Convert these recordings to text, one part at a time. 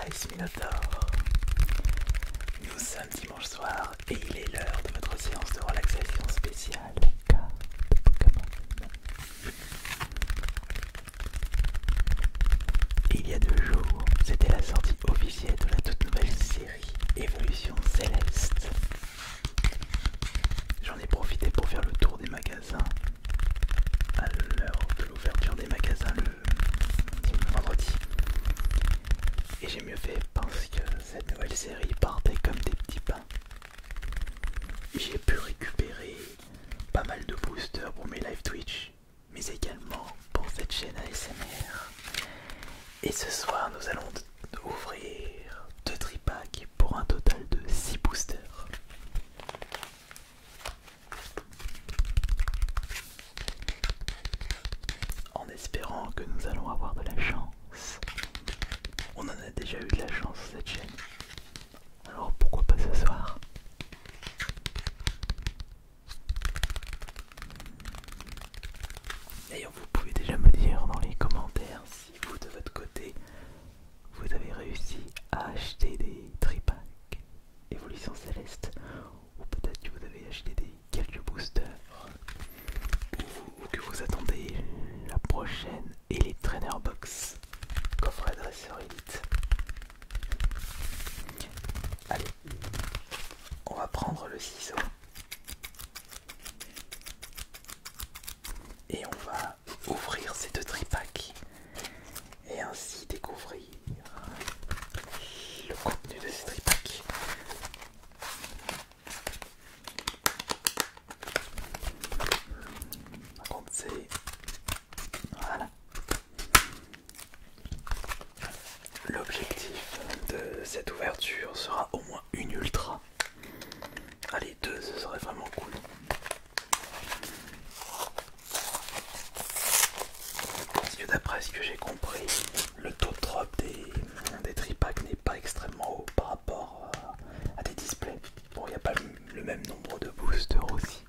Ice Minotaur. Nous sommes dimanche soir et il est l'heure de votre séance de relaxation spéciale carte Pokémon. Il y a 2 jours, c'était la sortie officielle de la toute nouvelle série Évolution Céleste. J'en ai profité pour faire le tour des magasins à l'heure de l'ouverture des magasins le vendredi. Et j'ai mieux fait parce que cette nouvelle série partait comme des petits pains. J'ai pu récupérer pas mal de boosters pour mes live Twitch, mais également pour cette chaîne ASMR. Et ce soir, nous allons ouvrir 2 tripacks pour un total de 6 boosters. En espérant que nous allons avoir de la chance. On en a déjà eu de la chance sur cette chaîne. Alors pourquoi pas ce soir? D'ailleurs, vous pouvez déjà me dire dans les commentaires si vous, de votre côté, vous avez réussi à acheter des tripacks Évolution Céleste, ou peut-être que vous avez acheté quelques boosters, ou que vous attendez la prochaine Elite Trainer Box coffret dresseur Elite. Allez, on va prendre le ciseau et on va ouvrir ces 2 tripacks et ainsi découvrir le contenu de ces tripacks. Par contre, c'est... Voilà. L'objectif de cette ouverture sera au moins une ultra. Allez, 2, ce serait vraiment cool. Parce que d'après ce que j'ai compris, le taux de drop des tripacks n'est pas extrêmement haut par rapport à des displays. Bon, il n'y a pas le même nombre de boosters aussi.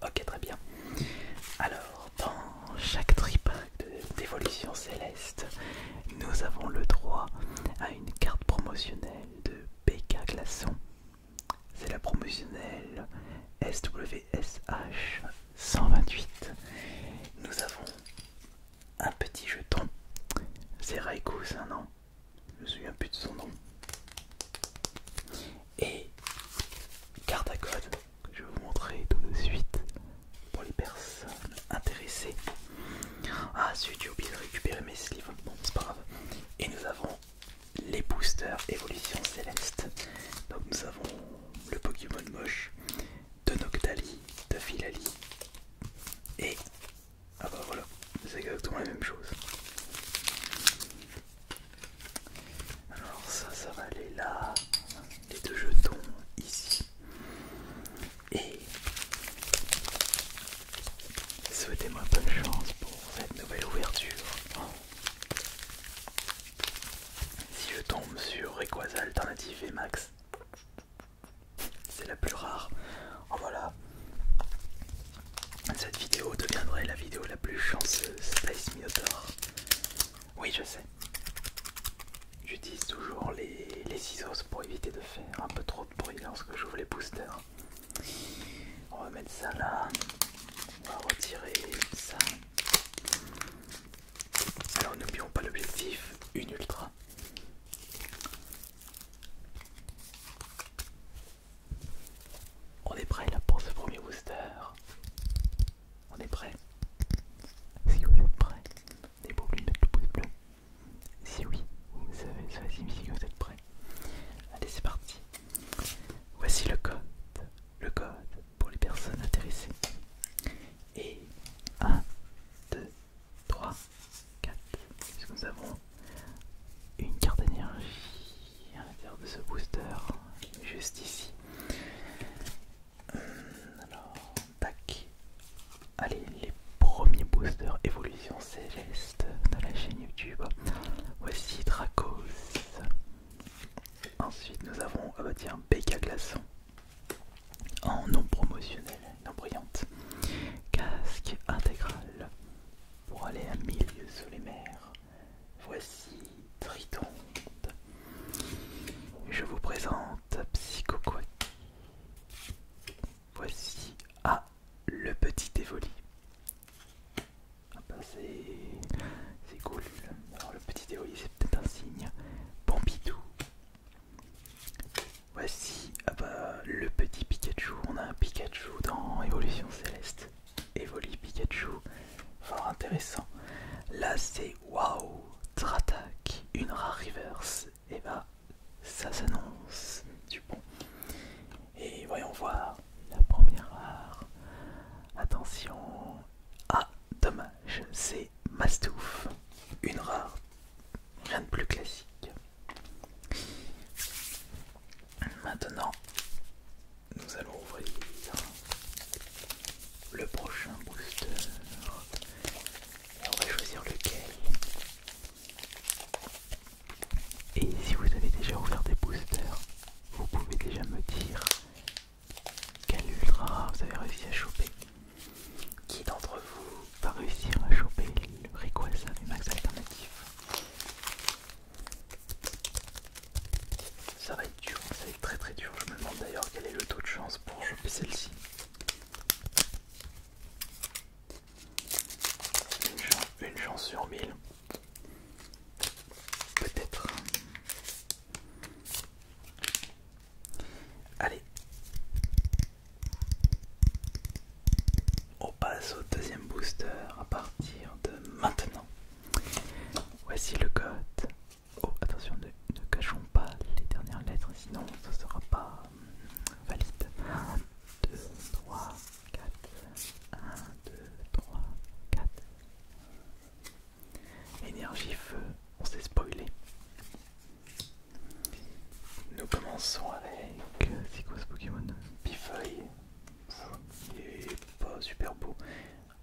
Ok, très bien. Alors, dans chaque tripack d'évolution céleste, nous avons le droit à une carte promotionnelle de PK Glaçon. C'est la promotionnelle SWSH 128. Nous avons un petit jeton. C'est Raikou, c'est un nom. Je me souviens plus de son nom. Et carte à code que je vais vous montrer tout de suite pour les personnes intéressées. Ah, zut, j'ai oublié de récupérer mes sleeves. Bon, c'est pas grave. Et nous avons les boosters Évolution Céleste. Donc nous avons le Pokémon moche de Noctali, de Filali. Et... ah bah voilà, c'est exactement la même chose. Alors ça je sais. J'utilise toujours les ciseaux pour éviter de faire un peu trop de bruit lorsque j'ouvre les boosters. On va mettre ça là. On va retirer ça. Alors n'oublions pas l'objectif, une ultra. On est prêt là pour ce premier booster. On est prêt. Si vous êtes prêt, n'oubliez pas de mettre le pouce bleu. Si oui, ça signifie que vous êtes prêt. Allez, c'est parti. Voici le code. Le code pour les personnes intéressées. Et 1, 2, 3, 4. Puisque nous avons une carte d'énergie à l'intérieur de ce booster, juste ici. Alors, tac. Allez, les premiers boosters évolution céleste de la chaîne YouTube. Voici Dracos. Ensuite, nous avons tiens, Béca Glaçon en non promotionnel, non brillante. Casque intégral pour aller à 1000 lieues sous les mers. Voici Tritonde. Je vous présente Psychoquack. Voici le petit Évoli. Ah bah c'est cool. Alors le petit Évoli c'est peut-être un signe. Pompidou. Voici le petit Pikachu. On a un Pikachu dans Évolution Céleste. Évoli Pikachu. Fort intéressant. Là c'est waouh, Dratak, une rare reverse. Et ça s'annonce du bon. Et voyons voir la première rare. Attention. Dommage, c'est Mastouf, une rare. Rien de plus classique. Maintenant, nous allons ouvrir le prochain booster. Et on va choisir lequel. Et si vous avez déjà ouvert des boosters, vous pouvez déjà me dire quel ultra rare vous avez réussi à choper. Qui d'entre vous va réussir à choper le Rayquaza du max alternatif? Ça va être dur, ça va être très très dur. Je me demande d'ailleurs quel est le taux de chance pour choper celle-ci. Une chance sur 1000. Peut-être. Allez. On passe au deuxième booster à partir de maintenant. Voici le code. Oh, attention, ne cachons pas les dernières lettres, sinon ça ne sera pas valide. 1, 2, 3, 4. 1, 2, 3, 4. Énergie feu, on s'est spoilé. Nous commençons avec c'est quoi ce Pokémon? Pifeuille. Il est pas super beau.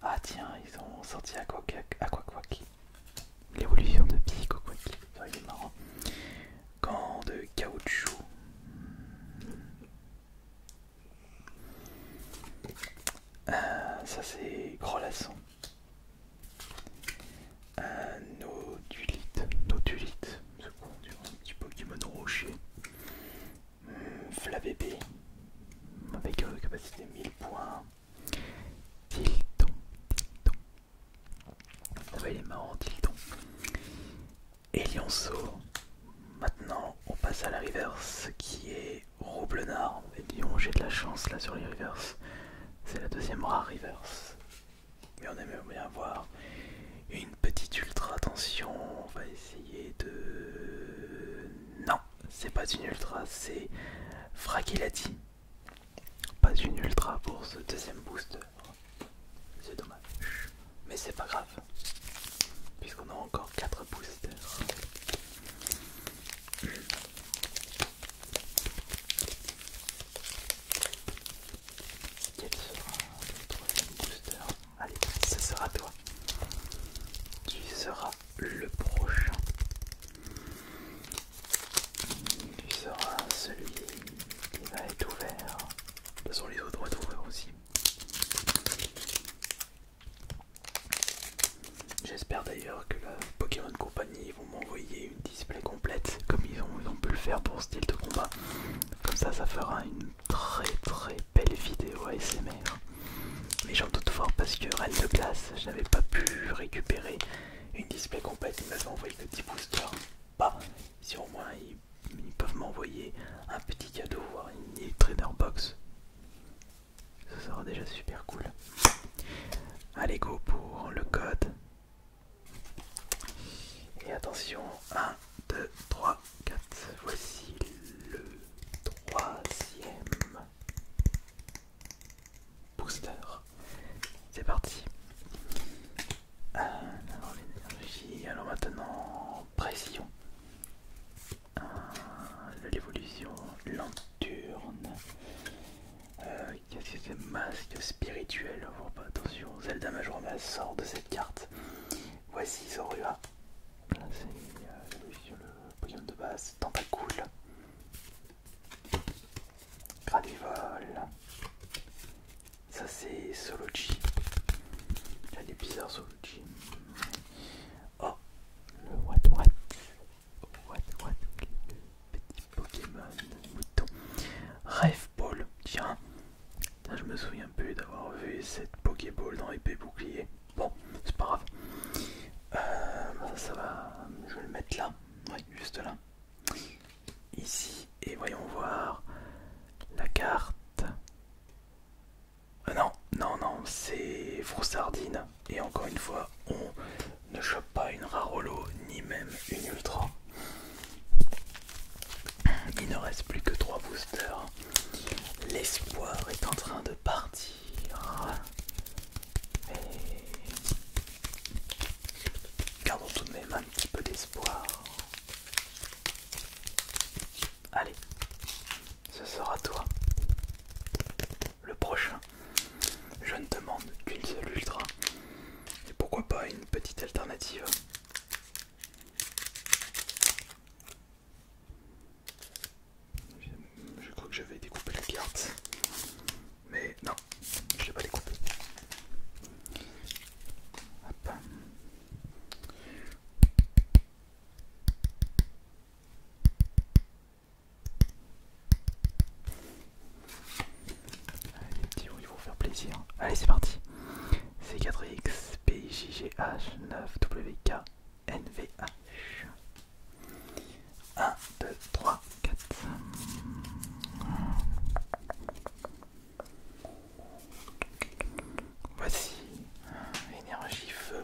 Ah tiens, ils ont sorti Aquaquack. L'évolution de Psychoquack. Ça il est marrant. Gant de caoutchouc. Ça c'est Grolaçon. Nodulite. C'est quoi? Un petit Pokémon rocher. Flabébé. Avec capacité 1000 points. Tilton. Il est marrant, Tilton. Et Lionceau. Maintenant, on passe à la reverse qui est Roublenard. Et Lyon, j'ai de la chance là sur les reverse. C'est la deuxième rare reverse. Mais on aimerait bien voir une petite ultra. Attention, on va essayer de. Non, c'est pas une ultra, c'est Fragilati. Pas une ultra pour ce deuxième booster. C'est dommage. Mais c'est pas grave. Puisqu'on a encore 4 boosters. Quel sera le troisième booster? Allez, ce sera toi. Tu seras le prochain. Tu seras celui qui va être ouvert. De toute façon, les autres vont être ouverts aussi. J'espère d'ailleurs que la Pokémon parce que Reine de Glace, je n'avais pas pu récupérer une display complète. Ils m'avaient envoyé le petit booster. Bah, si au moins ils peuvent m'envoyer un petit cadeau, voire une trainer box, ça sera déjà super cool. Allez, go pour le code. Et attention, 1, 2, 3, 4. Voici le troisième booster. C'est parti. Alors l'énergie, alors maintenant pression. L'évolution, l'enturne. Qu'est-ce que c'est? Masque spirituel. Attention, Zelda Majora Mask sort de cette carte. Voici Zorua. Là c'est l'évolution, le Pokémon de base, Tentacool. Gradivol. Ça c'est Sology. Il est bizarre Sology. Oh, le what, le petit Pokémon mouton. Rêve Ball, tiens. Là, je me souviens plus d'avoir vu cette Pokéball dans épée bouclier. Bon, c'est pas grave. Ça va, je vais le mettre là. Oui, juste là. Ici, et voyons voir la carte. Non, c'est Froussardine. Et encore une fois, on ne chope pas une Rarolo, ni même une Ultra. Il ne reste plus que 3 boosters. L'espoir est en train de partir. Mais gardons tout de même un petit peu d'espoir. Allez, ce sera toi. Le prochain. Je ne demande qu'une seule ultra. Et pourquoi pas une petite alternative. Je crois que j'avais découpé la carte. Mais non, je l'ai pas découpé. Hop. Allez, les petits, ils vont faire plaisir. Allez, c'est parti. C4X, PJGH, 9WK, NVH. 1, 2, 3, 4. Voici énergie feu.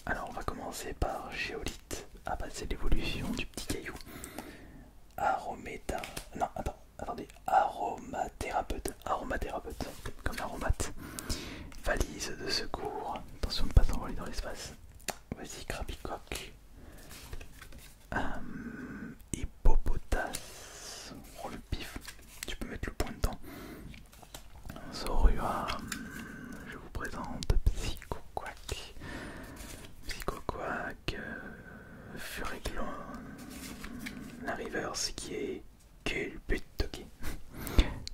Alors on va commencer par Géolite. Ah bah c'est l'évolution du petit caillou. Arométa. Non, attendez. Aromathérapeute. Aromathérapeute. Comme l'aromate. Valise de secours. Attention de ne pas s'envoler dans l'espace. Voici Krabicoque. Hippopotas. Oh le pif. Tu peux mettre le point dedans. Zorua. Je vous présente Psychoquack. Psychoquack. Furiglon. La reverse qui est Culbutoki.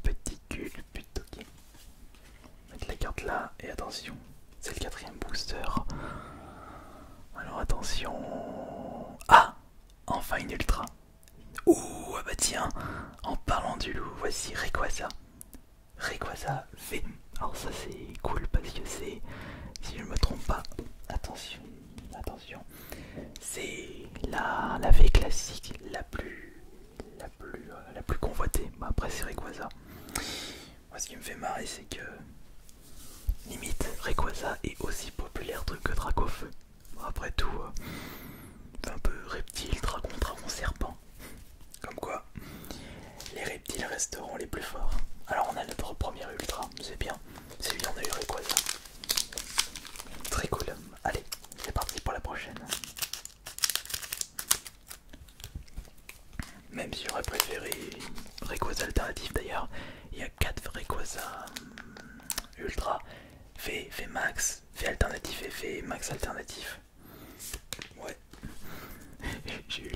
Petit Culbutoki. Mettre la carte là et attention, c'est le 4ème booster. Alors attention. Ah, enfin une ultra. Ouh, ah bah tiens, en parlant du loup, voici Rayquaza. Rayquaza V. Alors ça c'est cool parce que c'est, si je me trompe pas, attention, c'est la V classique la plus convoitée. Bah, après c'est Rayquaza. Moi ce qui me fait marrer c'est que limite Rayquaza est aussi populaire que Dracofeu. Bon, après tout, un peu reptile, dragon, serpent. Comme quoi, les reptiles resteront les plus forts. Alors on a notre première ultra, c'est bien. C'est bien, on a eu Rayquaza. Très cool. Allez, c'est parti pour la prochaine. Même si j'aurais préféré Rayquaza alternatif d'ailleurs, il y a 4 Rayquaza ultra. Fait max, fait alternatif et fait max alternatif. Ouais. J'ai eu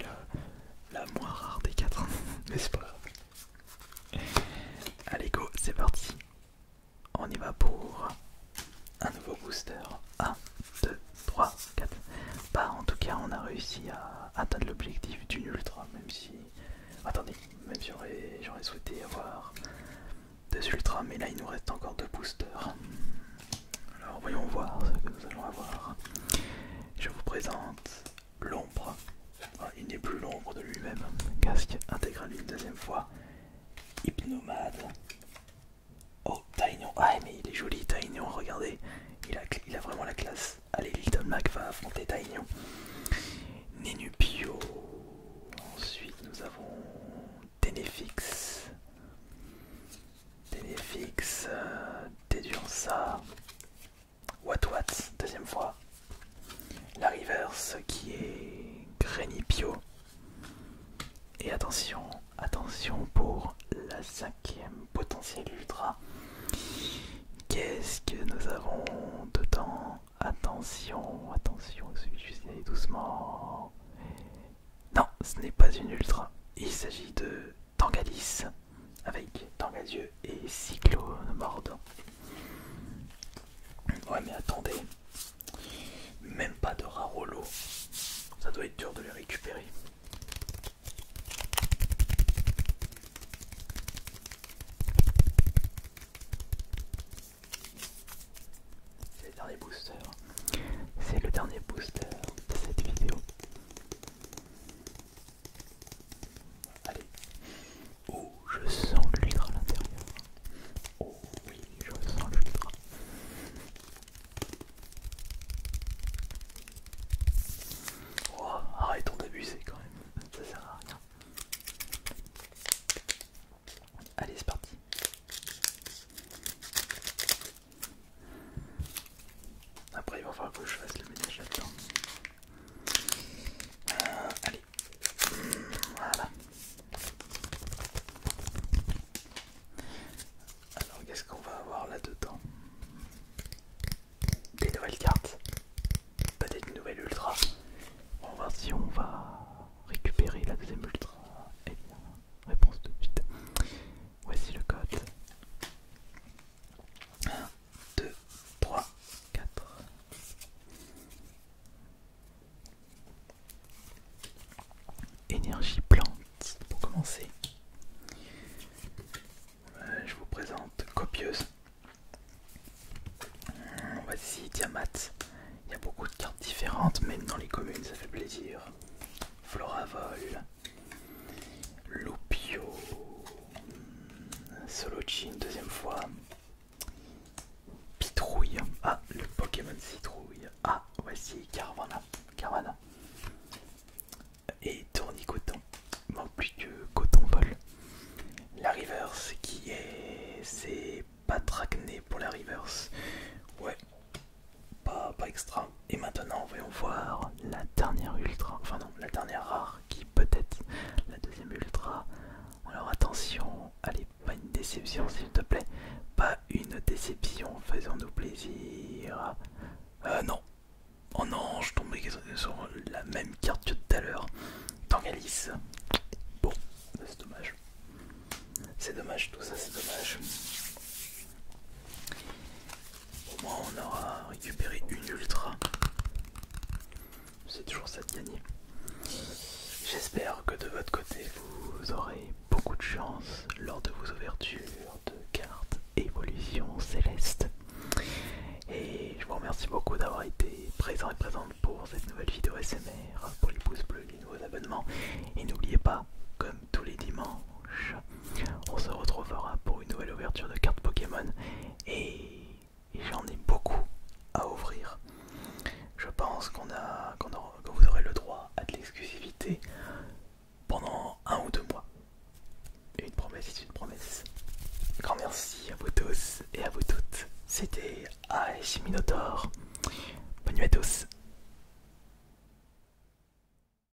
la moins rare des 4, mais c'est pas grave. Allez go, c'est parti. On y va pour un nouveau booster. 1, 2, 3, 4. Bah en tout cas on a réussi à atteindre l'objectif d'une ultra, même si... Attendez, même si j'aurais souhaité avoir 2 ultras, mais là il nous reste encore 2 boosters. Alors voyons voir ce que nous allons avoir. Je vous présente l'ombre. Ah, il n'est plus l'ombre de lui-même. Casque intégral une deuxième fois. Hypnomade. Oh, Taignon. Ah, mais il est joli, Taignon, regardez. Il a vraiment la classe. Allez, Little Mac va affronter Taignon. Nenupio. Ensuite, nous avons Ténéfix. Ténéfix. Dédursa. What, deuxième fois. La reverse qui est Grenipio. Et attention, attention pour la cinquième potentielle ultra. Qu'est-ce que nous avons dedans? Attention, attention, je vais juste y aller doucement. Non, ce n'est pas une ultra. Il s'agit de Tangalis avec Tangasieux et Cyclone Mordant. Ouais, mais attendez, même pas de Rarolo. Ça doit être dur de les récupérer. C'est le dernier booster. C'est le dernier booster de cette vidéo. Allez. Oh, je sens l'ultra à l'intérieur. Oh oui, je sens l'ultra. Oh, arrêtons d'abuser quand même. Ça sert à rien. Allez, c'est parti. Après, il va falloir que je fasse le ménage là-dedans. Allez. Voilà. Alors, qu'est-ce qu'on va avoir là-dedans? Des nouvelles cartes. Peut-être une nouvelle ultra. On va voir si on va récupérer la deuxième ultra. Eh bien, réponse tout de suite. Voici le code. 1, 2, 3, 4. Énergie plante pour commencer. Je vous présente Copieuse. Voici Tiamat. Il y a beaucoup de cartes différentes, même dans les communes, ça fait plaisir. Floravol, Lupio, Solochin, deuxième fois. Pitrouille. Ah, le Pokémon Citrouille. Ah, voici Carvana. Et Tournicoton. Il manque plus que Coton Vol. La reverse qui est... C'est pas Tracné pour la reverse. Ouais. Pas extra. Et maintenant, voyons voir la dernière ultra. Enfin non, la dernière rare qui peut être la deuxième ultra. Alors attention, allez, pas une déception s'il te plaît. Pas une déception, faisons-nous plaisir. Non. Oh non, je tombais sur la même carte que tout à l'heure. Tangalis. Bon, c'est dommage. C'est dommage, tout ça c'est dommage. Au moins on aura récupéré une ultra. C'est toujours ça de gagner. J'espère que de votre côté vous aurez beaucoup de chance lors de vos ouvertures de cartes évolution céleste. Et je vous remercie beaucoup d'avoir été présent et présente pour cette nouvelle vidéo SMR, pour les pouces bleus, les nouveaux abonnements. Et n'oubliez